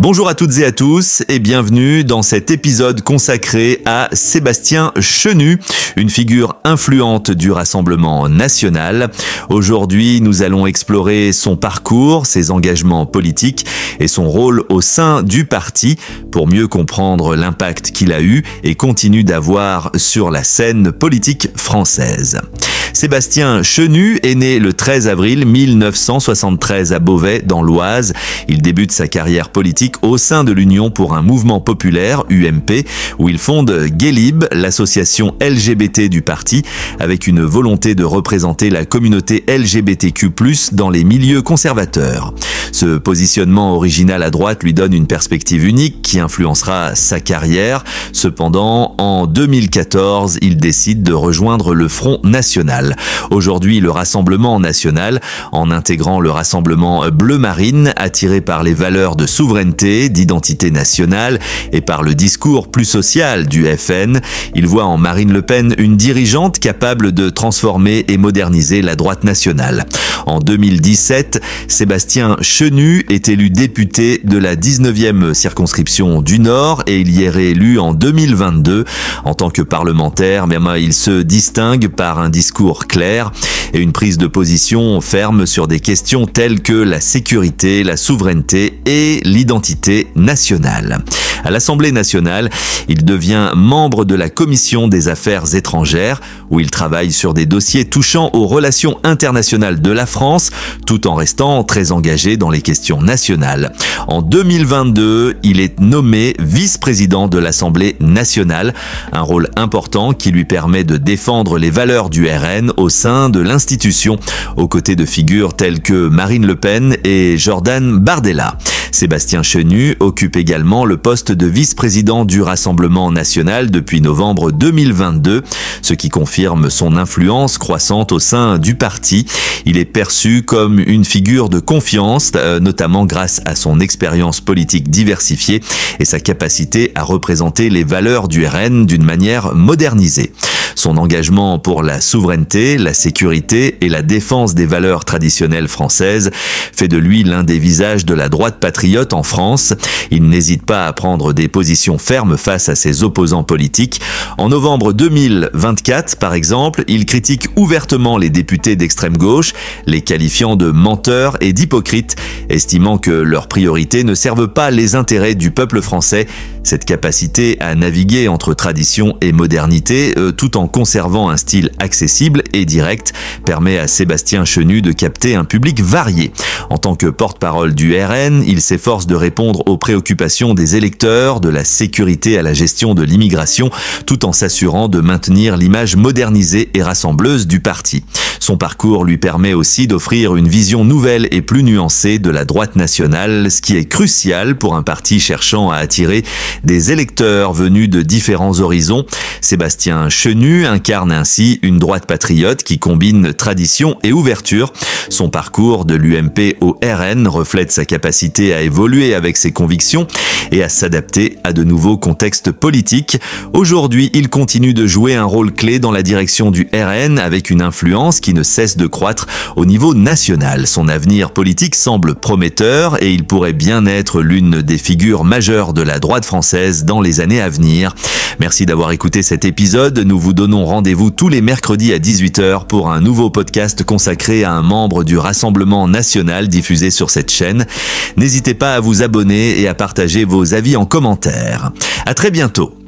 Bonjour à toutes et à tous et bienvenue dans cet épisode consacré à Sébastien Chenu, une figure influente du Rassemblement national. Aujourd'hui, nous allons explorer son parcours, ses engagements politiques et son rôle au sein du parti pour mieux comprendre l'impact qu'il a eu et continue d'avoir sur la scène politique française. Sébastien Chenu est né le 13 avril 1973 à Beauvais, dans l'Oise. Il débute sa carrière politique au sein de l'Union pour un mouvement populaire, UMP, où il fonde Guélib, l'association LGBT du parti, avec une volonté de représenter la communauté LGBTQ+, dans les milieux conservateurs. Ce positionnement original à droite lui donne une perspective unique qui influencera sa carrière. Cependant, en 2014, il décide de rejoindre le Front National. Aujourd'hui, le Rassemblement national, en intégrant le Rassemblement Bleu Marine, attiré par les valeurs de souveraineté, d'identité nationale et par le discours plus social du FN, il voit en Marine Le Pen une dirigeante capable de transformer et moderniser la droite nationale. En 2017, Sébastien Chenu est élu député de la 19e circonscription du Nord et il y est réélu en 2022. En tant que parlementaire, il se distingue par un discours clair et une prise de position ferme sur des questions telles que la sécurité, la souveraineté et l'identité nationale. À l'Assemblée nationale, il devient membre de la Commission des affaires étrangères, où il travaille sur des dossiers touchant aux relations internationales de la France, tout en restant très engagé dans les questions nationales. En 2022, il est nommé vice-président de l'Assemblée nationale, un rôle important qui lui permet de défendre les valeurs du RN au sein de l'institution, aux côtés de figures telles que Marine Le Pen et Jordan Bardella. Sébastien Chenu occupe également le poste de vice-président du Rassemblement national depuis novembre 2022, ce qui confirme son influence croissante au sein du parti. Il est perçu comme une figure de confiance, notamment grâce à son expérience politique diversifiée et sa capacité à représenter les valeurs du RN d'une manière modernisée. Son engagement pour la souveraineté, la sécurité et la défense des valeurs traditionnelles françaises fait de lui l'un des visages de la droite patriote en France. Il n'hésite pas à prendre des positions fermes face à ses opposants politiques. En novembre 2024, par exemple, il critique ouvertement les députés d'extrême gauche, les qualifiant de menteurs et d'hypocrites, estimant que leurs priorités ne servent pas les intérêts du peuple français. Cette capacité à naviguer entre tradition et modernité, tout en conservant un style accessible et direct, permet à Sébastien Chenu de capter un public varié. En tant que porte-parole du RN, il s'efforce de répondre aux préoccupations des électeurs, de la sécurité à la gestion de l'immigration, tout en s'assurant de maintenir l'image modernisée et rassembleuse du parti. Son parcours lui permet aussi d'offrir une vision nouvelle et plus nuancée de la droite nationale, ce qui est crucial pour un parti cherchant à attirer des électeurs venus de différents horizons. Sébastien Chenu incarne ainsi une droite patriote qui combine tradition et ouverture. Son parcours de l'UMP au RN reflète sa capacité à évoluer avec ses convictions et à s'adapter à de nouveaux contextes politiques. Aujourd'hui, il continue de jouer un rôle clé dans la direction du RN avec une influence qui ne cesse de croître au niveau national. Son avenir politique semble prometteur et il pourrait bien être l'une des figures majeures de la droite française dans les années à venir. Merci d'avoir écouté cet épisode. Nous vous donnons rendez-vous tous les mercredis à 18h pour un nouveau podcast consacré à un membre du Rassemblement national diffusé sur cette chaîne. N'hésitez pas à vous abonner et à partager vos avis en commentaire. À très bientôt.